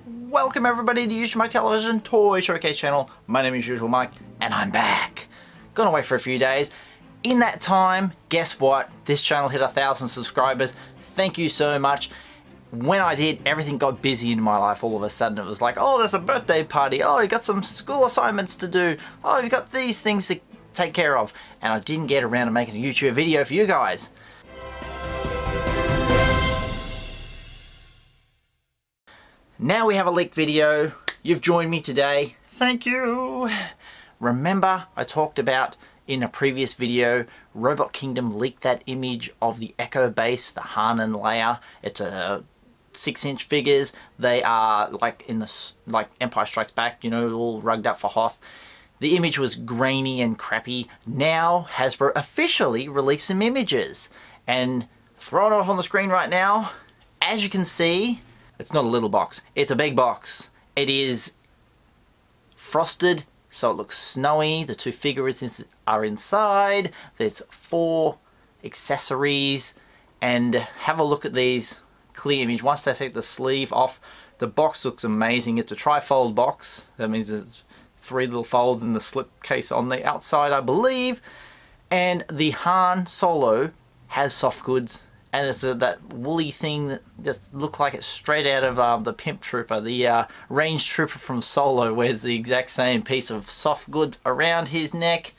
Welcome everybody to Usualmike Television Toy Showcase channel. My name is Usualmike and I'm back. Gone away for a few days. In that time, guess what? This channel hit 1,000 subscribers. Thank you so much. When I did, everything got busy in my life all of a sudden. It was like, oh, there's a birthday party. Oh, you got some school assignments to do. Oh, you've got these things to take care of. And I didn't get around to making a YouTube video for you guys. Now we have a leaked video. You've joined me today. Thank you. Remember, I talked about in a previous video, Robot Kingdom leaked that image of the Echo base, the Han and Leia. It's a 6-inch figures. They are like in the Empire Strikes Back, you know, all rugged up for Hoth. The image was grainy and crappy. Now Hasbro officially released some images and thrown off on the screen right now. As you can see, it's not a little box, it's a big box. It is frosted, so it looks snowy. The two figures are inside. There's 4 accessories. And have a look at these clear image. Once they take the sleeve off, the box looks amazing. It's a tri-fold box. That means there's 3 little folds in the slip case on the outside, I believe. And the Han Solo has soft goods. And it's that woolly thing that just looks like it's straight out of the Pimp Trooper, the range trooper from Solo, wears the exact same piece of soft goods around his neck.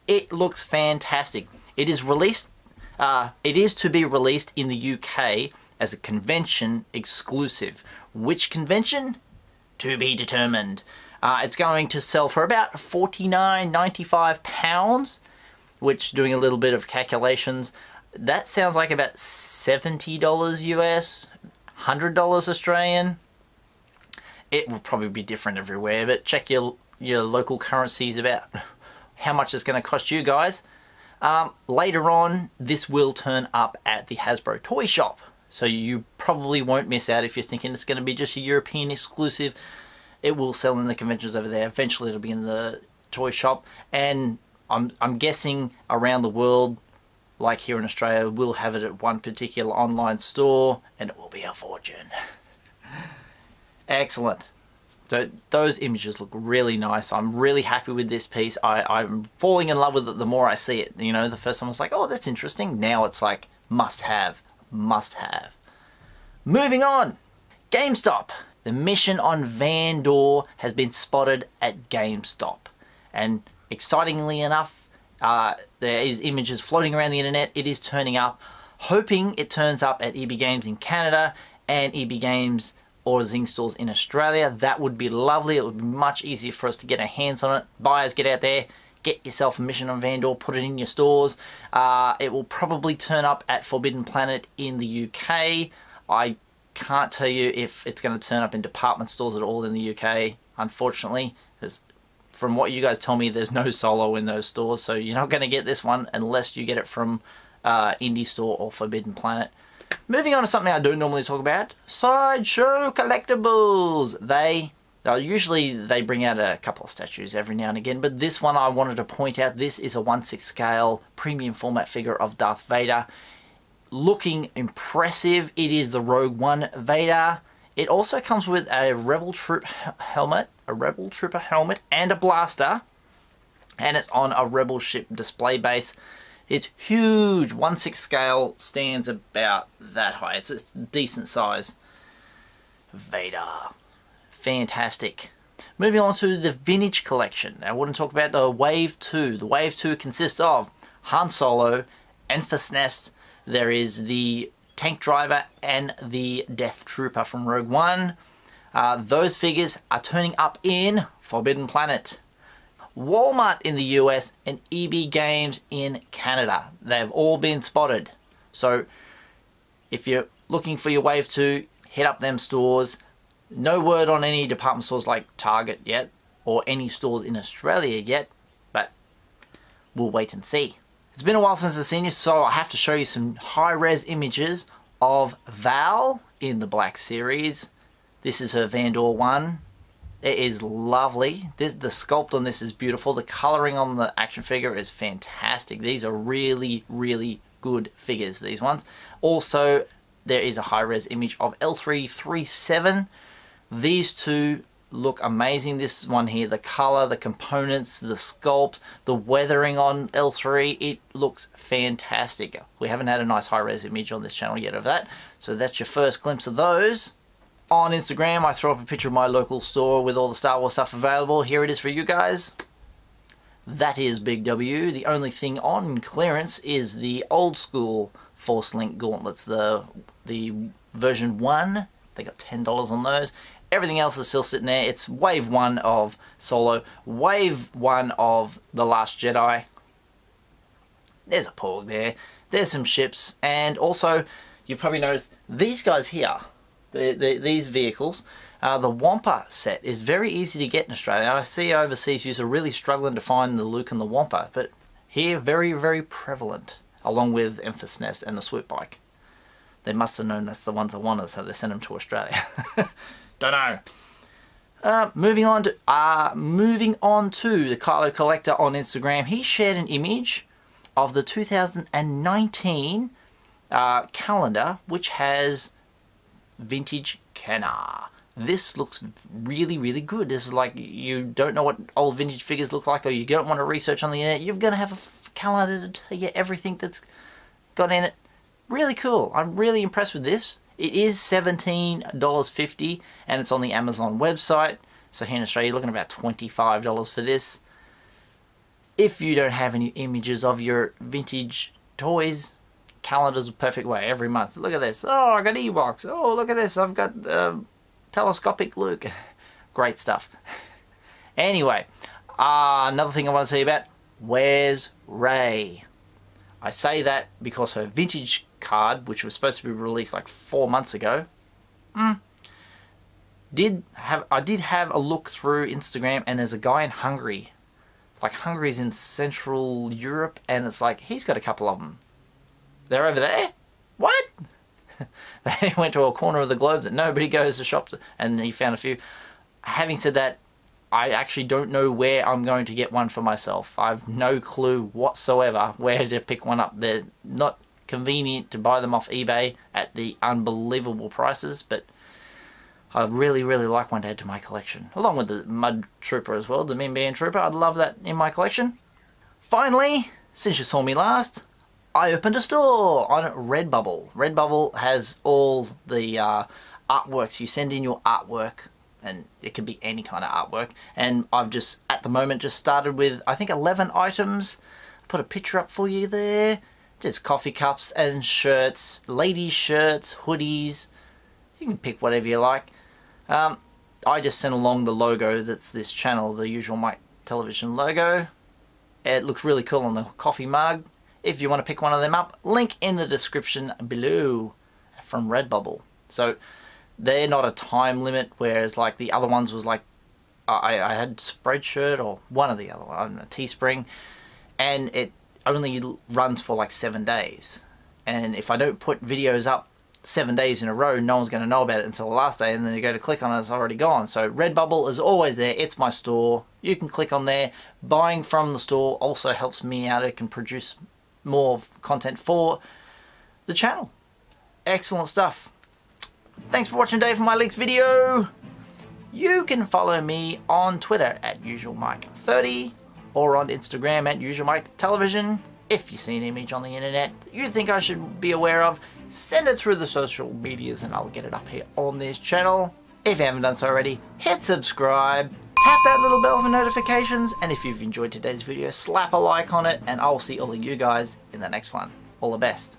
It looks fantastic. It is released. It is to be released in the UK as a convention exclusive. Which convention? To be determined. It's going to sell for about £49.95, which, doing a little bit of calculations, that sounds like about $70 US, $100 Australian. It will probably be different everywhere, but check your local currencies about how much it's going to cost you guys. Later on, this will turn up at the Hasbro toy shop, so you probably won't miss out if you're thinking it's going to be just a European exclusive. It will sell in the conventions over there. Eventually, it'll be in the toy shop, and I'm guessing around the world, like here in Australia, we'll have it at one particular online store and it will be a fortune. Excellent. So those images look really nice. I'm really happy with this piece. I'm falling in love with it the more I see it. You know, the first time I was like, oh, that's interesting. Now it's like must have, must have. Moving on. GameStop. The mission on Vandor has been spotted at GameStop. And excitingly enough, there is images floating around the internet. It is turning up. Hoping it turns up at EB Games in Canada and EB Games or Zing stores in Australia. That would be lovely. It would be much easier for us to get our hands on it. Buyers, get out there, get yourself a mission on Vandor, put it in your stores. It will probably turn up at Forbidden Planet in the UK. I can't tell you if it's going to turn up in department stores at all in the UK, unfortunately. From what you guys tell me, there's no Solo in those stores, so you're not going to get this one unless you get it from Indie Store or Forbidden Planet. Moving on to something I don't normally talk about, Sideshow Collectibles. Usually they bring out a couple of statues every now and again, but this one I wanted to point out. This is a 1/6 scale premium format figure of Darth Vader. Looking impressive. It is the Rogue One Vader. It also comes with a Rebel Trooper helmet, and a blaster, and it's on a Rebel ship display base. It's huge. 1/6 scale, stands about that high. It's a decent size. Vader. Fantastic. Moving on to the vintage collection. I want to talk about the Wave 2. The Wave 2 consists of Han Solo, Enfys Nest. There is the Tank Driver and the Death Trooper from Rogue One. Those figures are turning up in Forbidden Planet, Walmart in the US, and EB Games in Canada. They've all been spotted. So if you're looking for your Wave 2, hit up them stores. No word on any department stores like Target yet, or any stores in Australia yet, but we'll wait and see. It's been a while since I've seen you, so I have to show you some high-res images of Val in the Black Series. This is her Vandor one. It is lovely. The sculpt on this is beautiful. The coloring on the action figure is fantastic. These are really, really good figures, these ones. Also, there is a high-res image of L337. These two look amazing. This one here, the color, the components, the sculpt, the weathering on L3, it looks fantastic. We haven't had a nice high-res image on this channel yet of that, so that's your first glimpse of those. On Instagram, I throw up a picture of my local store with all the Star Wars stuff available. Here it is for you guys. That is Big W. The only thing on clearance is the old school Forcelink gauntlets, the version 1. They got $10 on those. Everything else is still sitting there. It's wave 1 of Solo, wave 1 of The Last Jedi. There's a Porg there. There's some ships, and also you've probably noticed these guys here. These vehicles, the Wampa set is very easy to get in Australia. I see overseas users are really struggling to find the Luke and the Wampa, but here very, very prevalent, along with Emphas Nest and the Swoop Bike. They must have known that's the ones I wanted, so they sent them to Australia. Don't know. Moving on to the Kylo Collector on Instagram. He shared an image of the 2019 calendar, which has vintage Kenner. This looks really, really good. This is like, you don't know what old vintage figures look like, or you don't want to research on the internet, you're going to have a calendar to tell you everything that's got in it. Really cool. I'm really impressed with this. It is $17.50 and it's on the Amazon website. So here in Australia, you're looking at about $25 for this. If you don't have any images of your vintage toys, calendar's a perfect way every month. Look at this. Oh, I got Ewoks. Oh, look at this. I've got telescopic Luke. Great stuff. Anyway, another thing I want to tell you about, where's Rey? I say that because her vintage card, which was supposed to be released like 4 months ago, I did have a look through Instagram, and there's a guy in Hungary. Like, Hungary's in Central Europe, and it's like, he's got a couple of them. They're over there? What? They went to a corner of the globe that nobody goes to shop to, and he found a few. Having said that, I actually don't know where I'm going to get one for myself. I've no clue whatsoever where to pick one up. They're not convenient to buy them off eBay at the unbelievable prices, but I really, really like one to add to my collection. Along with the Mud Trooper as well, the Mimban Trooper. I'd love that in my collection. Finally, since you saw me last, I opened a store on Redbubble. Redbubble has all the artworks. You send in your artwork, and it can be any kind of artwork. And I've just, at the moment, just started with, I think, 11 items. Put a picture up for you there. Just coffee cups and shirts, ladies' shirts, hoodies. You can pick whatever you like. I just sent along the logo that's this channel, the Usualmike television logo. It looks really cool on the coffee mug. If you want to pick one of them up, link in the description below from Redbubble. So they're not a time limit, whereas like the other ones was like, I had Spreadshirt or one of the other one, a Teespring, and it only runs for like 7 days. And if I don't put videos up 7 days in a row, no one's going to know about it until the last day, and then you go to click on it, it's already gone. So Redbubble is always there. It's my store. You can click on there. Buying from the store also helps me out. It can produce more content for the channel. Excellent stuff. Thanks for watching Dave for my Leaks video. You can follow me on Twitter at Usualmike30 or on Instagram at Usualmike Television. If you see an image on the internet that you think I should be aware of, send it through the social medias and I'll get it up here on this channel. If you haven't done so already, hit subscribe, tap that little bell for notifications, and if you've enjoyed today's video, slap a like on it, and I'll see all of you guys in the next one. All the best.